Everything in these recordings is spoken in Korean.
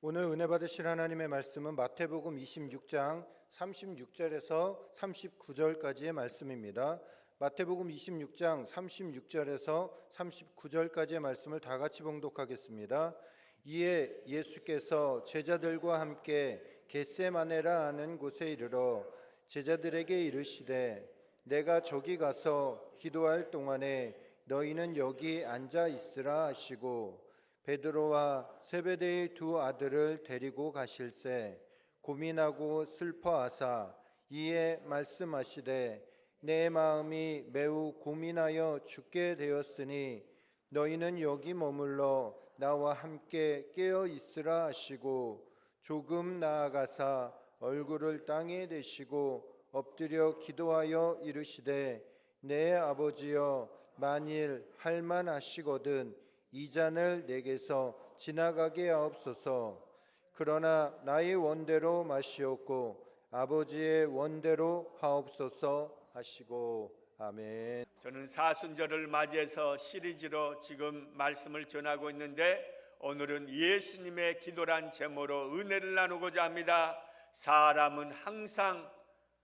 오늘 은혜 받으실 하나님의 말씀은 마태복음 26장 36절에서 39절까지의 말씀입니다. 마태복음 26장 36절에서 39절까지의 말씀을 다 같이 봉독하겠습니다. 이에 예수께서 제자들과 함께 겟세마네라 하는 곳에 이르러 제자들에게 이르시되 내가 저기 가서 기도할 동안에 너희는 여기 앉아 있으라 하시고 베드로와 세베대의 두 아들을 데리고 가실새 고민하고 슬퍼하사 이에 말씀하시되 내 마음이 매우 고민하여 죽게 되었으니 너희는 여기 머물러 나와 함께 깨어 있으라 하시고 조금 나아가사 얼굴을 땅에 대시고 엎드려 기도하여 이르시되 내 아버지여 만일 할만하시거든 이 잔을 내게서 지나가게 하옵소서. 그러나 나의 원대로 마시옵고 아버지의 원대로 하옵소서 하시고 아멘. 저는 사순절을 맞이해서 시리즈로 지금 말씀을 전하고 있는데 오늘은 예수님의 기도란 제목으로 은혜를 나누고자 합니다. 사람은 항상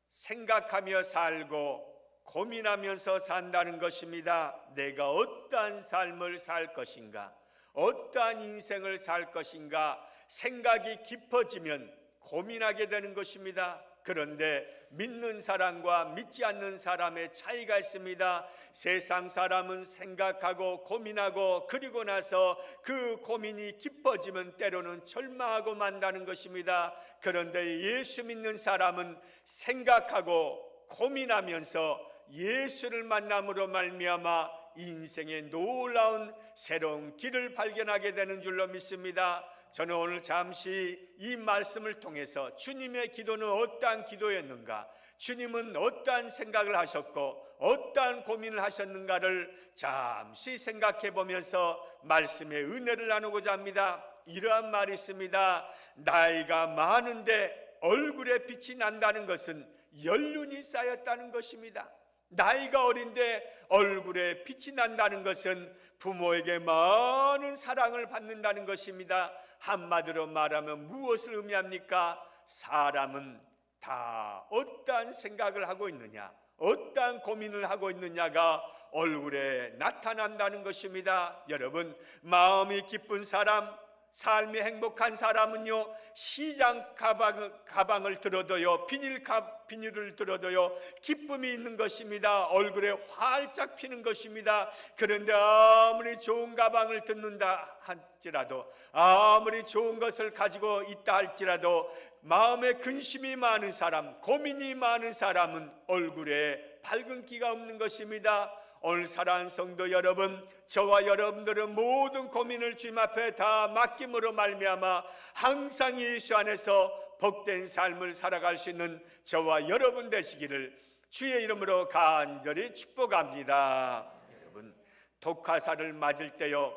생각하며 살고 고민하면서 산다는 것입니다. 내가 어떠한 삶을 살 것인가, 어떠한 인생을 살 것인가 생각이 깊어지면 고민하게 되는 것입니다. 그런데 믿는 사람과 믿지 않는 사람의 차이가 있습니다. 세상 사람은 생각하고 고민하고 그리고 나서 그 고민이 깊어지면 때로는 절망하고 만다는 것입니다. 그런데 예수 믿는 사람은 생각하고 고민하면서 예수를 만남으로 말미암아 인생의 놀라운 새로운 길을 발견하게 되는 줄로 믿습니다. 저는 오늘 잠시 이 말씀을 통해서 주님의 기도는 어떠한 기도였는가, 주님은 어떠한 생각을 하셨고 어떠한 고민을 하셨는가를 잠시 생각해 보면서 말씀의 은혜를 나누고자 합니다. 이러한 말이 있습니다. 나이가 많은데 얼굴에 빛이 난다는 것은 연륜이 쌓였다는 것입니다. 나이가 어린데 얼굴에 빛이 난다는 것은 부모에게 많은 사랑을 받는다는 것입니다. 한마디로 말하면 무엇을 의미합니까? 사람은 다 어떠한 생각을 하고 있느냐, 어떠한 고민을 하고 있느냐가 얼굴에 나타난다는 것입니다. 여러분, 마음이 기쁜 사람, 삶이 행복한 사람은요, 시장 가방을 들어도요, 비닐을 들어도요, 기쁨이 있는 것입니다. 얼굴에 활짝 피는 것입니다. 그런데 아무리 좋은 가방을 듣는다 할지라도, 아무리 좋은 것을 가지고 있다 할지라도 마음에 근심이 많은 사람, 고민이 많은 사람은 얼굴에 밝은 기가 없는 것입니다. 오늘 사랑하는 성도 여러분, 저와 여러분들은 모든 고민을 주님 앞에 다 맡김으로 말미암아 항상 예수 안에서 복된 삶을 살아갈 수 있는 저와 여러분 되시기를 주의 이름으로 간절히 축복합니다. 여러분, 독화살을 맞을 때요,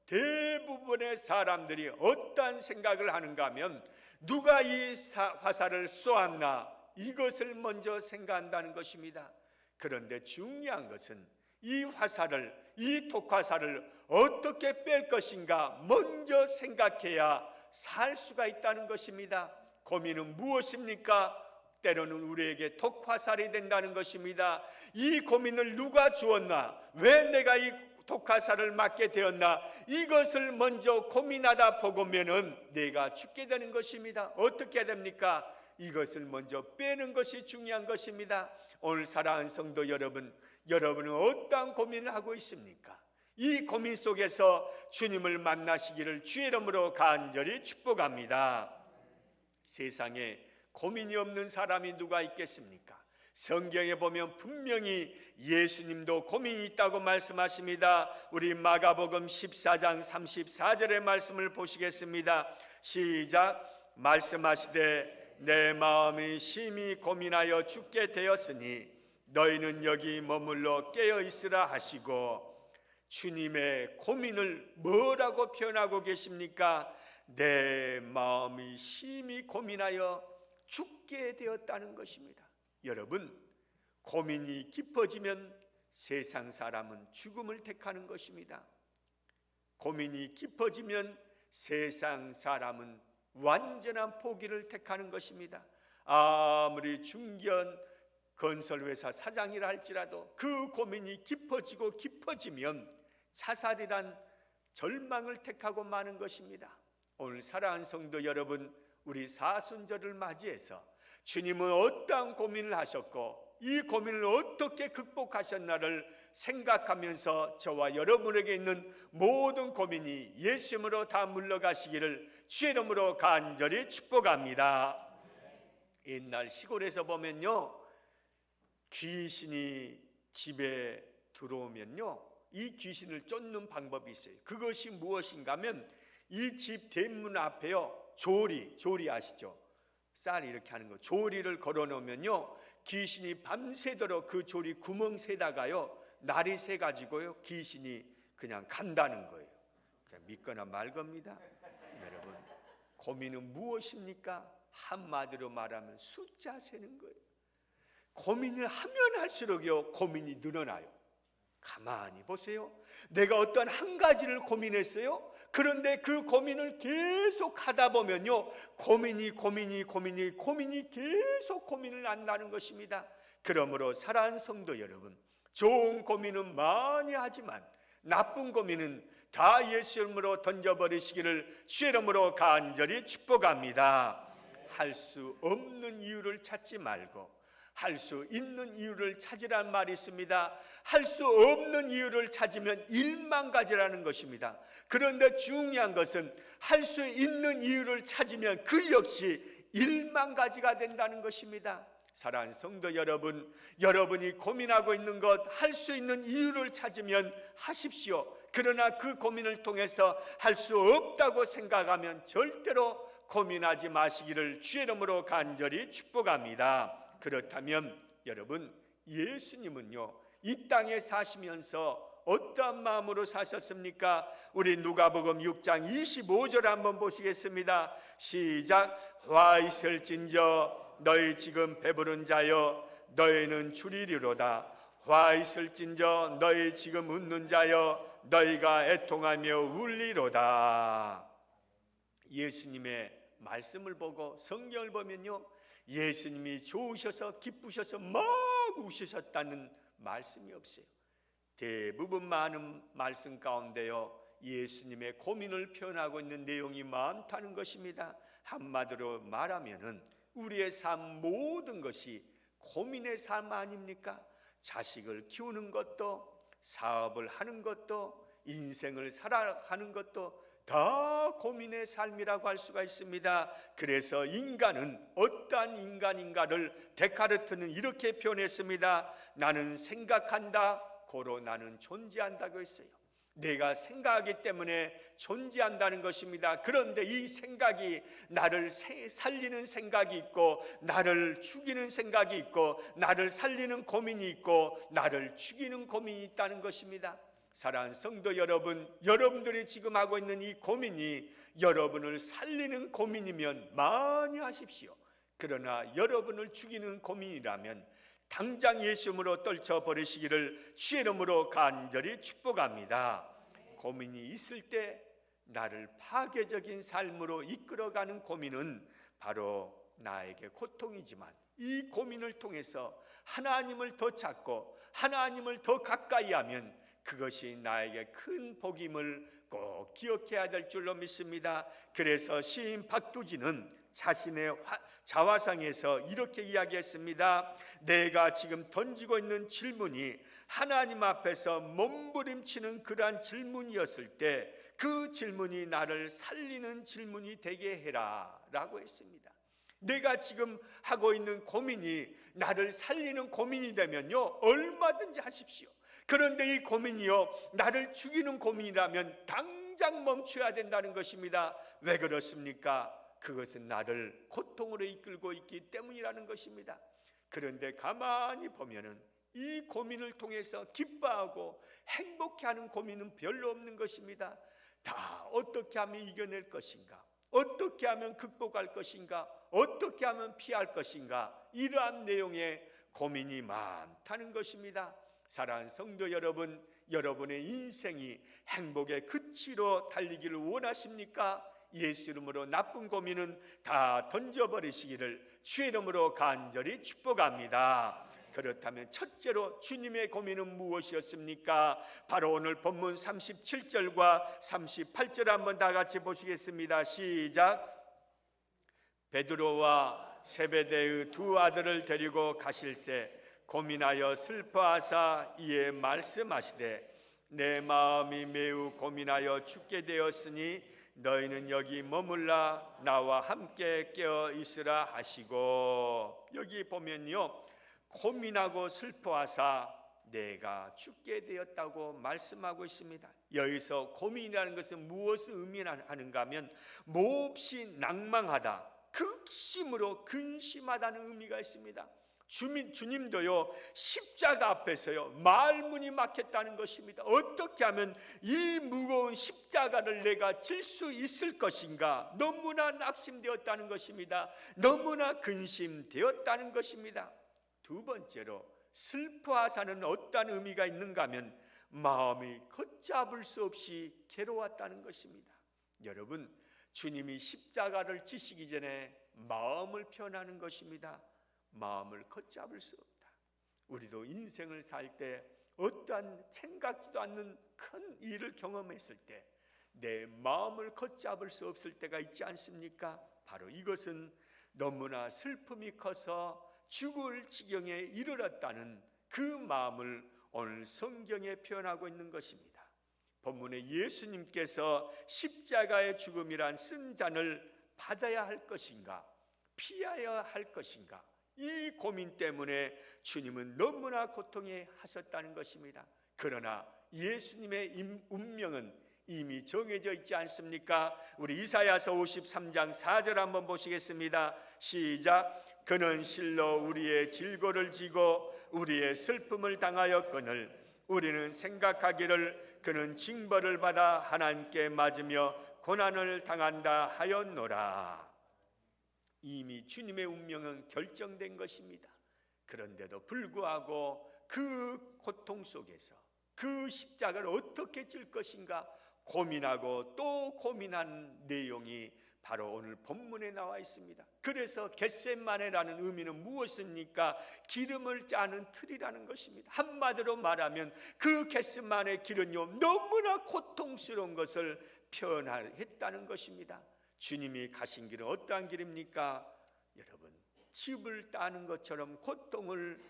대부분의 사람들이 어떠한 생각을 하는가 하면 누가 이 화살을 쏘았나 이것을 먼저 생각한다는 것입니다. 그런데 중요한 것은 이 화살을, 이 독화살을 어떻게 뺄 것인가 먼저 생각해야 살 수가 있다는 것입니다. 고민은 무엇입니까? 때로는 우리에게 독화살이 된다는 것입니다. 이 고민을 누가 주었나? 왜 내가 이 독화살을 맞게 되었나? 이것을 먼저 고민하다 보면은 내가 죽게 되는 것입니다. 어떻게 됩니까? 이것을 먼저 빼는 것이 중요한 것입니다. 오늘 사랑하는 성도 여러분, 여러분은 어떠한 고민을 하고 있습니까? 이 고민 속에서 주님을 만나시기를 주의 이름으로 간절히 축복합니다. 세상에 고민이 없는 사람이 누가 있겠습니까? 성경에 보면 분명히 예수님도 고민이 있다고 말씀하십니다. 우리 마가복음 14장 34절의 말씀을 보시겠습니다. 시작. 말씀하시되 내 마음이 심히 고민하여 죽게 되었으니 너희는 여기 머물러 깨어 있으라 하시고, 주님의 고민을 뭐라고 표현하고 계십니까? 내 마음이 심히 고민하여 죽게 되었다는 것입니다. 여러분, 고민이 깊어지면 세상 사람은 죽음을 택하는 것입니다. 고민이 깊어지면 세상 사람은 완전한 포기를 택하는 것입니다. 아무리 중견 건설회사 사장이라 할지라도 그 고민이 깊어지고 깊어지면 자살이란 절망을 택하고 마는 것입니다. 오늘 사랑하는 성도 여러분, 우리 사순절을 맞이해서 주님은 어떠한 고민을 하셨고 이 고민을 어떻게 극복하셨나를 생각하면서 저와 여러분에게 있는 모든 고민이 예수님으로 다 물러가시기를 주의 이름으로 간절히 축복합니다. 옛날 시골에서 보면요, 귀신이 집에 들어오면요, 이 귀신을 쫓는 방법이 있어요. 그것이 무엇인가 하면 이 집 대문 앞에요, 조리 아시죠? 쌀 이렇게 하는 거, 조리를 걸어 놓으면요, 귀신이 밤새도록 그 조리 구멍 새다가요, 날이 새 가지고요, 귀신이 그냥 간다는 거예요. 그냥 믿거나 말겁니다. 여러분, 고민은 무엇입니까? 한마디로 말하면 숫자 세는 거예요. 고민을 하면 할수록요, 고민이 늘어나요. 가만히 보세요. 내가 어떤 한 가지를 고민했어요. 그런데 그 고민을 계속 하다 보면요, 고민이 계속 고민을 한다는 것입니다. 그러므로 사랑하는 성도 여러분, 좋은 고민은 많이 하지만 나쁜 고민은 다 예수 이름으로 던져버리시기를 주의 이름으로 간절히 축복합니다. 할 수 없는 이유를 찾지 말고 할 수 있는 이유를 찾으란 말이 있습니다. 할 수 없는 이유를 찾으면 일만 가지라는 것입니다. 그런데 중요한 것은 할 수 있는 이유를 찾으면 그 역시 일만 가지가 된다는 것입니다. 사랑하는 성도 여러분, 여러분이 고민하고 있는 것, 할 수 있는 이유를 찾으면 하십시오. 그러나 그 고민을 통해서 할 수 없다고 생각하면 절대로 고민하지 마시기를 주의 이름으로 간절히 축복합니다. 그렇다면 여러분, 예수님은요, 이 땅에 사시면서 어떠한 마음으로 사셨습니까? 우리 누가복음 6장 25절 한번 보시겠습니다. 시작. 화 있을진저 너희 지금 배부른 자여 너희는 줄이리로다. 화 있을진저 너희 지금 웃는 자여 너희가 애통하며 울리로다. 예수님의 말씀을 보고 성경을 보면요, 예수님이 좋으셔서 기쁘셔서 막 우시셨다는 말씀이 없어요. 대부분 많은 말씀 가운데요, 예수님의 고민을 표현하고 있는 내용이 많다는 것입니다. 한마디로 말하면은 우리의 삶 모든 것이 고민의 삶 아닙니까? 자식을 키우는 것도, 사업을 하는 것도, 인생을 살아가는 것도 다 고민의 삶이라고 할 수가 있습니다. 그래서 인간은 어떠한 인간인가를 데카르트는 이렇게 표현했습니다. 나는 생각한다, 고로 나는 존재한다고 했어요. 내가 생각하기 때문에 존재한다는 것입니다. 그런데 이 생각이 나를 살리는 생각이 있고, 나를 죽이는 생각이 있고, 나를 살리는 고민이 있고, 나를 죽이는 고민이 있다는 것입니다. 사랑하는 성도 여러분, 여러분들이 지금 하고 있는 이 고민이 여러분을 살리는 고민이면 많이 하십시오. 그러나 여러분을 죽이는 고민이라면 당장 예수님으로 떨쳐버리시기를 주의 이름으로 간절히 축복합니다. 고민이 있을 때 나를 파괴적인 삶으로 이끌어가는 고민은 바로 나에게 고통이지만, 이 고민을 통해서 하나님을 더 찾고 하나님을 더 가까이 하면 그것이 나에게 큰 복임을 꼭 기억해야 될 줄로 믿습니다. 그래서 시인 박두진은 자신의 자화상에서 이렇게 이야기했습니다. 내가 지금 던지고 있는 질문이 하나님 앞에서 몸부림치는 그러한 질문이었을 때 그 질문이 나를 살리는 질문이 되게 해라 라고 했습니다. 내가 지금 하고 있는 고민이 나를 살리는 고민이 되면요, 얼마든지 하십시오. 그런데 이 고민이요, 나를 죽이는 고민이라면 당장 멈춰야 된다는 것입니다. 왜 그렇습니까? 그것은 나를 고통으로 이끌고 있기 때문이라는 것입니다. 그런데 가만히 보면은 이 고민을 통해서 기뻐하고 행복해하는 고민은 별로 없는 것입니다. 다 어떻게 하면 이겨낼 것인가? 어떻게 하면 극복할 것인가? 어떻게 하면 피할 것인가? 이러한 내용의 고민이 많다는 것입니다. 사랑하는 성도 여러분, 여러분의 인생이 행복의 끝으로 달리기를 원하십니까? 예수 이름으로 나쁜 고민은 다 던져버리시기를 주의 이름으로 간절히 축복합니다. 그렇다면 첫째로 주님의 고민은 무엇이었습니까? 바로 오늘 본문 37절과 38절 한번 다 같이 보시겠습니다. 시작. 베드로와 세베대의 두 아들을 데리고 가실새 고민하여 슬퍼하사 이에 말씀하시되 내 마음이 매우 고민하여 죽게 되었으니 너희는 여기 머물라 나와 함께 깨어 있으라 하시고, 여기 보면요, 고민하고 슬퍼하사 내가 죽게 되었다고 말씀하고 있습니다. 여기서 고민이라는 것은 무엇을 의미하는가 하면 몹시 낭망하다, 극심으로 근심하다는 의미가 있습니다. 주님도요, 십자가 앞에서요 말문이 막혔다는 것입니다. 어떻게 하면 이 무거운 십자가를 내가 질 수 있을 것인가, 너무나 낙심되었다는 것입니다. 너무나 근심되었다는 것입니다. 두 번째로 슬퍼하사는 어떤 의미가 있는가 하면 마음이 걷잡을 수 없이 괴로웠다는 것입니다. 여러분, 주님이 십자가를 지시기 전에 마음을 표현하는 것입니다. 마음을 걷잡을 수 없다. 우리도 인생을 살 때 어떠한 생각지도 않는 큰 일을 경험했을 때 내 마음을 걷잡을 수 없을 때가 있지 않습니까? 바로 이것은 너무나 슬픔이 커서 죽을 지경에 이르렀다는 그 마음을 오늘 성경에 표현하고 있는 것입니다. 본문에 예수님께서 십자가의 죽음이란 쓴 잔을 받아야 할 것인가, 피하여야 할 것인가, 이 고민 때문에 주님은 너무나 고통해 하셨다는 것입니다. 그러나 예수님의 운명은 이미 정해져 있지 않습니까? 우리 이사야서 53장 4절 한번 보시겠습니다. 시작. 그는 실로 우리의 질고를 지고 우리의 슬픔을 당하였거늘 우리는 생각하기를 그는 징벌을 받아 하나님께 맞으며 고난을 당한다 하였노라. 이미 주님의 운명은 결정된 것입니다. 그런데도 불구하고 그 고통 속에서 그 십자가를 어떻게 질 것인가 고민하고 또 고민한 내용이 바로 오늘 본문에 나와 있습니다. 그래서 겟세마네라는 의미는 무엇입니까? 기름을 짜는 틀이라는 것입니다. 한마디로 말하면 그 겟세마네 길은요 너무나 고통스러운 것을 표현했다는 것입니다. 주님이 가신 길은 어떠한 길입니까? 여러분, 즙을 따는 것처럼 고통을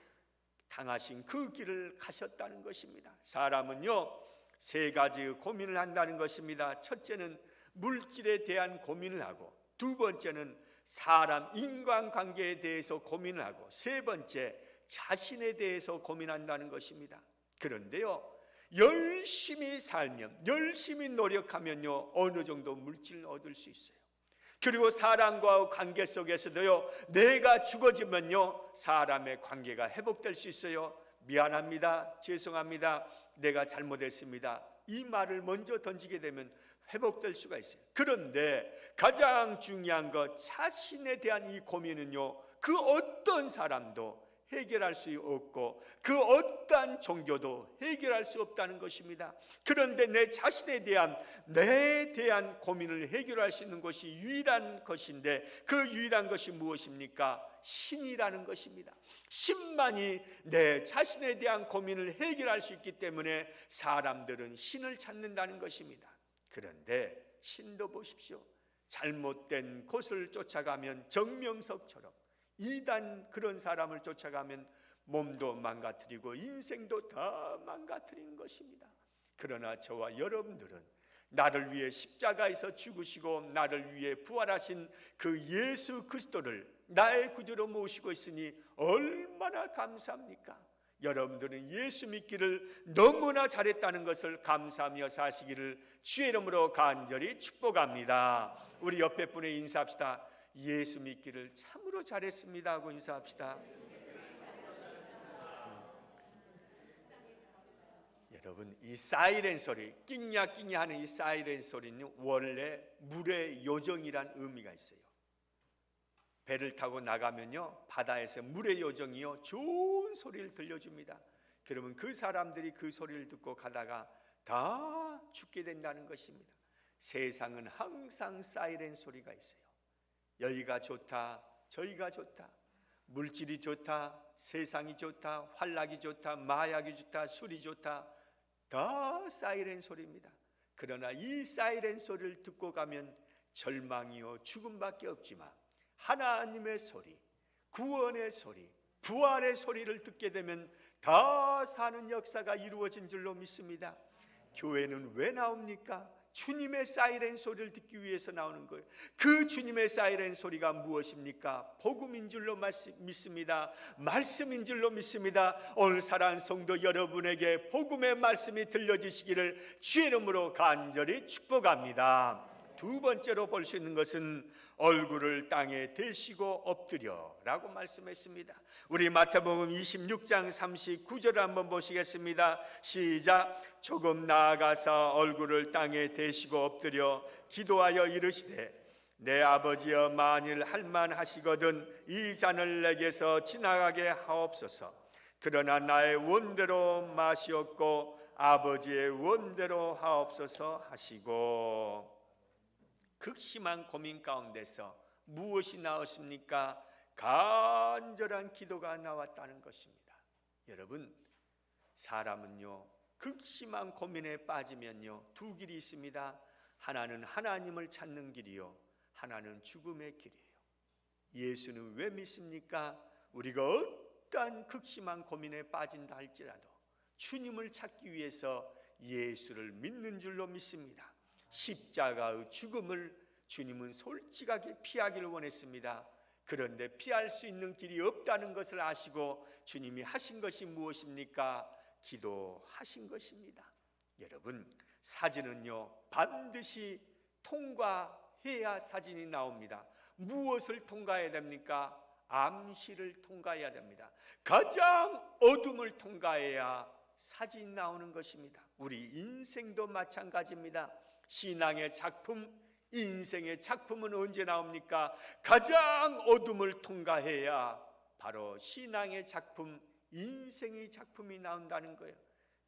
당하신 그 길을 가셨다는 것입니다. 사람은요 세 가지의 고민을 한다는 것입니다. 첫째는 물질에 대한 고민을 하고, 두 번째는 사람 인간관계에 대해서 고민을 하고, 세 번째 자신에 대해서 고민한다는 것입니다. 그런데요 열심히 살면, 열심히 노력하면요 어느 정도 물질을 얻을 수 있어요. 그리고 사람과의 관계 속에서도요 내가 죽어지면요 사람의 관계가 회복될 수 있어요. 미안합니다, 죄송합니다, 내가 잘못했습니다, 이 말을 먼저 던지게 되면 회복될 수가 있어요. 그런데 가장 중요한 것, 자신에 대한 이 고민은요 그 어떤 사람도 해결할 수 없고 그 어떠한 종교도 해결할 수 없다는 것입니다. 그런데 내 자신에 대한 고민을 해결할 수 있는 것이 유일한 것인데, 그 유일한 것이 무엇입니까? 신이라는 것입니다. 신만이 내 자신에 대한 고민을 해결할 수 있기 때문에 사람들은 신을 찾는다는 것입니다. 그런데 신도 보십시오. 잘못된 곳을 쫓아가면 정명석처럼, 이단 그런 사람을 쫓아가면 몸도 망가뜨리고 인생도 다 망가뜨리는 것입니다. 그러나 저와 여러분들은 나를 위해 십자가에서 죽으시고 나를 위해 부활하신 그 예수 그리스도를 나의 구주로 모시고 있으니 얼마나 감사합니까? 여러분들은 예수 믿기를 너무나 잘했다는 것을 감사하며 사시기를 주의 이름으로 간절히 축복합니다. 우리 옆에 분에 인사합시다. 예수 믿기를 참으로 잘했습니다 하고 인사합시다. 여러분, 이 사이렌 소리, 낑냐 낑냐 하는 이 사이렌 소리는 원래 물의 요정이란 의미가 있어요. 배를 타고 나가면요 바다에서 물의 요정이요 좋은 소리를 들려줍니다. 그러면 그 사람들이 그 소리를 듣고 가다가 다 죽게 된다는 것입니다. 세상은 항상 사이렌 소리가 있어요. 여기가 좋다, 저기가 좋다, 물질이 좋다, 세상이 좋다, 환락이 좋다, 마약이 좋다, 술이 좋다, 다 사이렌 소리입니다. 그러나 이 사이렌 소리를 듣고 가면 절망이요 죽음밖에 없지만 하나님의 소리, 구원의 소리, 부활의 소리를 듣게 되면 다 사는 역사가 이루어진 줄로 믿습니다. 교회는 왜 나옵니까? 주님의 사이렌 소리를 듣기 위해서 나오는 거예요. 그 주님의 사이렌 소리가 무엇입니까? 복음인 줄로 믿습니다. 말씀인 줄로 믿습니다. 오늘 사랑하는 성도 여러분에게 복음의 말씀이 들려지시기를 주의 이름으로 간절히 축복합니다. 두 번째로 볼 수 있는 것은 얼굴을 땅에 대시고 엎드려라고 말씀했습니다. 우리 마태복음 26장 39절을 한번 보시겠습니다. 시작. 조금 나아가서 얼굴을 땅에 대시고 엎드려 기도하여 이르시되 내 아버지여 만일 할만하시거든 이 잔을 내게서 지나가게 하옵소서. 그러나 나의 원대로 마시옵고 아버지의 원대로 하옵소서 하시고, 극심한 고민 가운데서 무엇이 나왔습니까? 간절한 기도가 나왔다는 것입니다. 여러분, 사람은요 극심한 고민에 빠지면요 두 길이 있습니다. 하나는 하나님을 찾는 길이요, 하나는 죽음의 길이에요. 예수는 왜 믿습니까? 우리가 어떠한 극심한 고민에 빠진다 할지라도 주님을 찾기 위해서 예수를 믿는 줄로 믿습니다. 십자가의 죽음을 주님은 솔직하게 피하기를 원했습니다. 그런데 피할 수 있는 길이 없다는 것을 아시고 주님이 하신 것이 무엇입니까? 기도하신 것입니다. 여러분, 사진은요 반드시 통과해야 사진이 나옵니다. 무엇을 통과해야 됩니까? 암시를 통과해야 됩니다. 가장 어둠을 통과해야 사진이 나오는 것입니다. 우리 인생도 마찬가지입니다. 신앙의 작품, 인생의 작품은 언제 나옵니까? 가장 어둠을 통과해야 바로 신앙의 작품, 인생의 작품이 나온다는 거예요.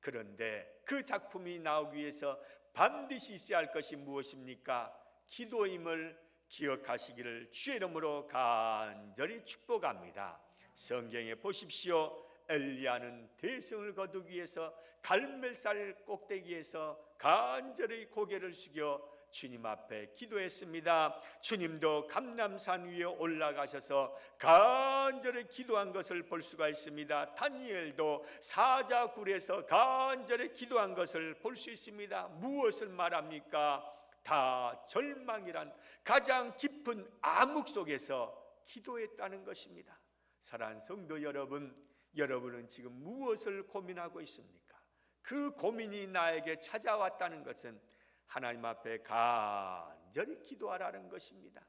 그런데 그 작품이 나오기 위해서 반드시 있어야 할 것이 무엇입니까? 기도임을 기억하시기를 주의 이름으로 간절히 축복합니다. 성경에 보십시오. 엘리야는 대성을 거두기 위해서 갈멜살 꼭대기에서 간절히 고개를 숙여 주님 앞에 기도했습니다. 주님도 감람산 위에 올라가셔서 간절히 기도한 것을 볼 수가 있습니다. 다니엘도 사자굴에서 간절히 기도한 것을 볼 수 있습니다. 무엇을 말합니까? 다 절망이란 가장 깊은 암흑 속에서 기도했다는 것입니다. 사랑하는 성도 여러분, 여러분은 지금 무엇을 고민하고 있습니까? 그 고민이 나에게 찾아왔다는 것은 하나님 앞에 간절히 기도하라는 것입니다.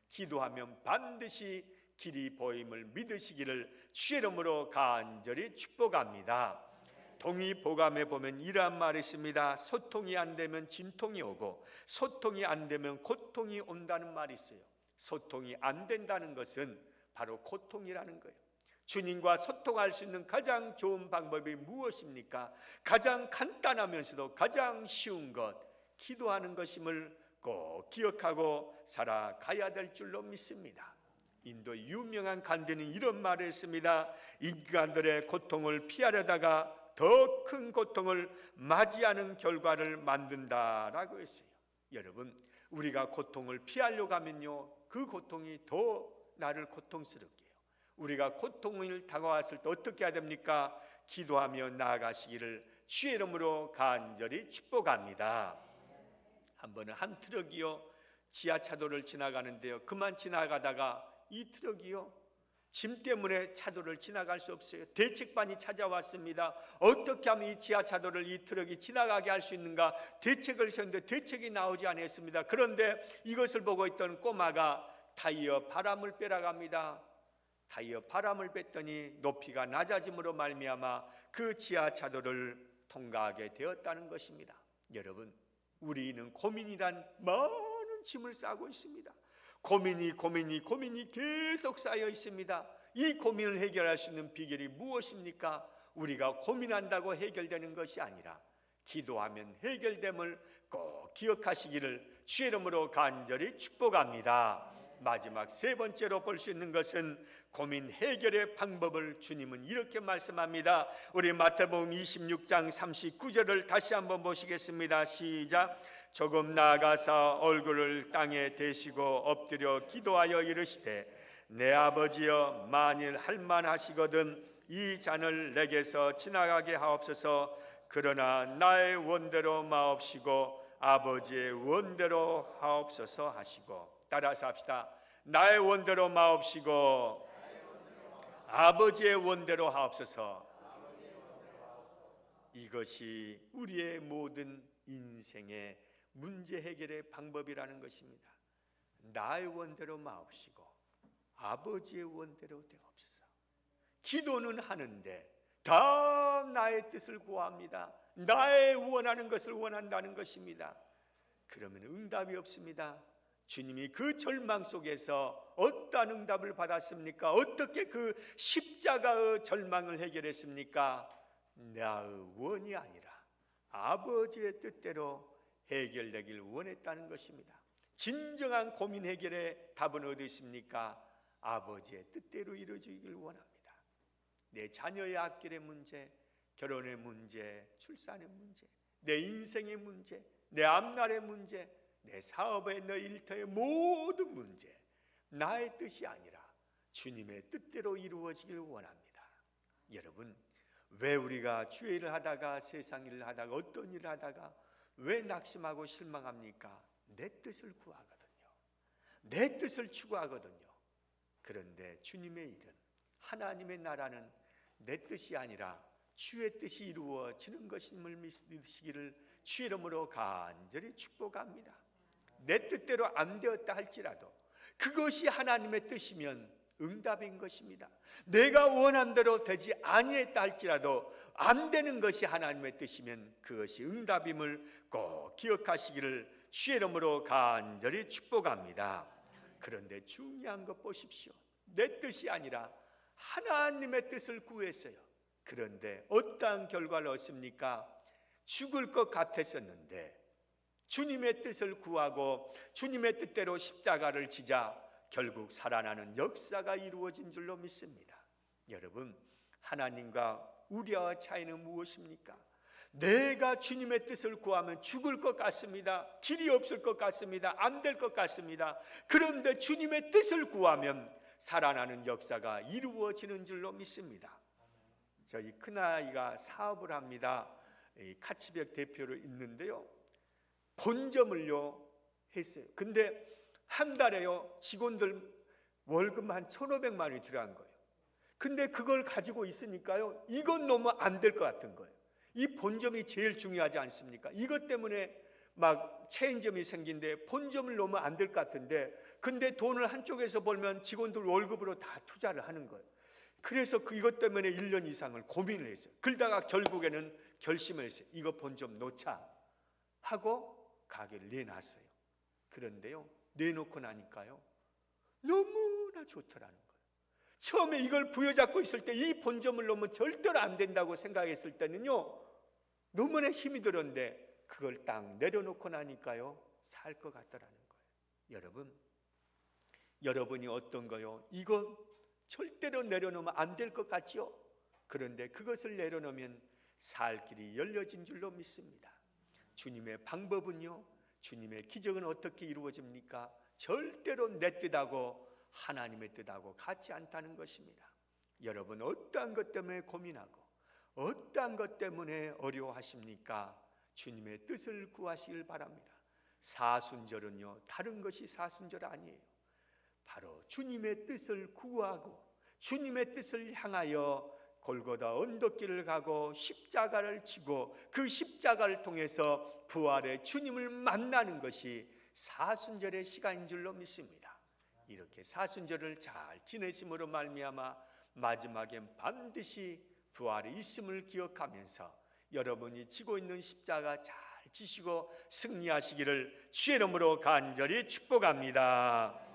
기도하면 반드시 길이 보임을 믿으시기를 주의 이름으로 간절히 축복합니다. 동의보감에 보면 이러한 말이 있습니다. 소통이 안 되면 진통이 오고 소통이 안 되면 고통이 온다는 말이 있어요. 소통이 안 된다는 것은 바로 고통이라는 거예요. 주님과 소통할 수 있는 가장 좋은 방법이 무엇입니까? 가장 간단하면서도 가장 쉬운 것, 기도하는 것임을 꼭 기억하고 살아가야 될 줄로 믿습니다. 인도 유명한 간디는 이런 말을 했습니다. 인간들의 고통을 피하려다가 더 큰 고통을 맞이하는 결과를 만든다라고 했어요. 여러분, 우리가 고통을 피하려고 하면요 그 고통이 더 나를 고통스럽게 해요. 우리가 고통을 다가왔을 때 어떻게 해야 됩니까? 기도하며 나아가시기를 주의 이름으로 간절히 축복합니다. 한 번은 한 트럭이요 지하차도를 지나가는데요, 그만 지나가다가 이 트럭이요 짐 때문에 차도를 지나갈 수 없어요. 대책반이 찾아왔습니다. 어떻게 하면 이 지하차도를 이 트럭이 지나가게 할 수 있는가 대책을 세웠는데 대책이 나오지 않았습니다. 그런데 이것을 보고 있던 꼬마가 타이어 바람을 빼라 갑니다. 타이어 바람을 뺐더니 높이가 낮아짐으로 말미암아 그 지하차도를 통과하게 되었다는 것입니다. 여러분, 우리는 고민이란 많은 짐을 싸고 있습니다. 고민이 계속 쌓여 있습니다. 이 고민을 해결할 수 있는 비결이 무엇입니까? 우리가 고민한다고 해결되는 것이 아니라 기도하면 해결됨을 꼭 기억하시기를 주의 이름으로 간절히 축복합니다. 마지막 세 번째로 볼 수 있는 것은 고민 해결의 방법을 주님은 이렇게 말씀합니다. 우리 마태복음 26장 39절을 다시 한번 보시겠습니다. 시작. 조금 나아가서 얼굴을 땅에 대시고 엎드려 기도하여 이르시되 내 아버지여 만일 할만하시거든 이 잔을 내게서 지나가게 하옵소서. 그러나 나의 원대로 마옵시고 아버지의 원대로 하옵소서 하시고. 따라서 합시다. 나의 원대로 마옵시고 아버지의 원대로 하옵소서. 이것이 우리의 모든 인생의 문제 해결의 방법이라는 것입니다. 나의 원대로 마옵시고 아버지의 원대로 되옵소서. 기도는 하는데 다 나의 뜻을 구합니다. 나의 원하는 것을 원한다는 것입니다. 그러면 응답이 없습니다. 주님이 그 절망 속에서 어떠한 응답을 받았습니까? 어떻게 그 십자가의 절망을 해결했습니까? 나의 원이 아니라 아버지의 뜻대로 해결되길 원했다는 것입니다. 진정한 고민 해결의 답은 어디 있습니까? 아버지의 뜻대로 이루어지길 원합니다. 내 자녀의 앞길의 문제, 결혼의 문제, 출산의 문제, 내 인생의 문제, 내 앞날의 문제, 내 사업의, 내 일터의 모든 문제, 나의 뜻이 아니라 주님의 뜻대로 이루어지길 원합니다. 여러분, 왜 우리가 주의 일을 하다가 세상 일을 하다가 어떤 일을 하다가 왜 낙심하고 실망합니까? 내 뜻을 구하거든요. 내 뜻을 추구하거든요. 그런데 주님의 일은, 하나님의 나라는 내 뜻이 아니라 주의 뜻이 이루어지는 것임을 믿으시기를 주의 이름으로 간절히 축복합니다. 내 뜻대로 안 되었다 할지라도 그것이 하나님의 뜻이면 응답인 것입니다. 내가 원한 대로 되지 아니했다 할지라도 안 되는 것이 하나님의 뜻이면 그것이 응답임을 꼭 기억하시기를 주의 이름으로 간절히 축복합니다. 그런데 중요한 것 보십시오. 내 뜻이 아니라 하나님의 뜻을 구했어요. 그런데 어떠한 결과를 얻습니까? 죽을 것 같았었는데 주님의 뜻을 구하고 주님의 뜻대로 십자가를 지자 결국 살아나는 역사가 이루어진 줄로 믿습니다. 여러분, 하나님과 우리와 차이는 무엇입니까? 내가 주님의 뜻을 구하면 죽을 것 같습니다. 길이 없을 것 같습니다. 안 될 것 같습니다. 그런데 주님의 뜻을 구하면 살아나는 역사가 이루어지는 줄로 믿습니다. 저희 큰아이가 사업을 합니다. 카치백 대표를 있는데요, 본점을요 했어요. 근데 한 달에요 직원들 월급 한 1,500만 원이 들어간 거예요. 근데 그걸 가지고 있으니까요 이건 너무 안 될 것 같은 거예요. 이 본점이 제일 중요하지 않습니까? 이것 때문에 막 체인점이 생긴데 본점을 놓으면 안 될 것 같은데, 근데 돈을 한쪽에서 벌면 직원들 월급으로 다 투자를 하는 거예요. 그래서 이것 때문에 1년 이상을 고민을 했어요. 그러다가 결국에는 결심을 했어요. 이거 본점 놓자 하고 가게를 내놨어요. 그런데요 내놓고 나니까요 너무나 좋더라는 거예요. 처음에 이걸 부여잡고 있을 때 이 본점을 놓으면 절대로 안 된다고 생각했을 때는요 너무나 힘이 들었는데 그걸 딱 내려놓고 나니까요 살 것 같더라는 거예요. 여러분, 여러분이 어떤 거요? 이거 절대로 내려놓으면 안 될 것 같죠? 그런데 그것을 내려놓으면 살 길이 열려진 줄로 믿습니다. 주님의 방법은요, 주님의 기적은 어떻게 이루어집니까? 절대로 내 뜻하고 하나님의 뜻하고 같지 않다는 것입니다. 여러분, 어떠한 것 때문에 고민하고 어떠한 것 때문에 어려워하십니까? 주님의 뜻을 구하시길 바랍니다. 사순절은요 다른 것이 사순절 아니에요. 바로 주님의 뜻을 구하고 주님의 뜻을 향하여 골고다 언덕길을 가고 십자가를 지고 그 십자가를 통해서 부활의 주님을 만나는 것이 사순절의 시간인 줄로 믿습니다. 이렇게 사순절을 잘 지내심으로 말미암아 마지막엔 반드시 부활이 있음을 기억하면서 여러분이 지고 있는 십자가 잘 지시고 승리하시기를 주의 이름으로 간절히 축복합니다.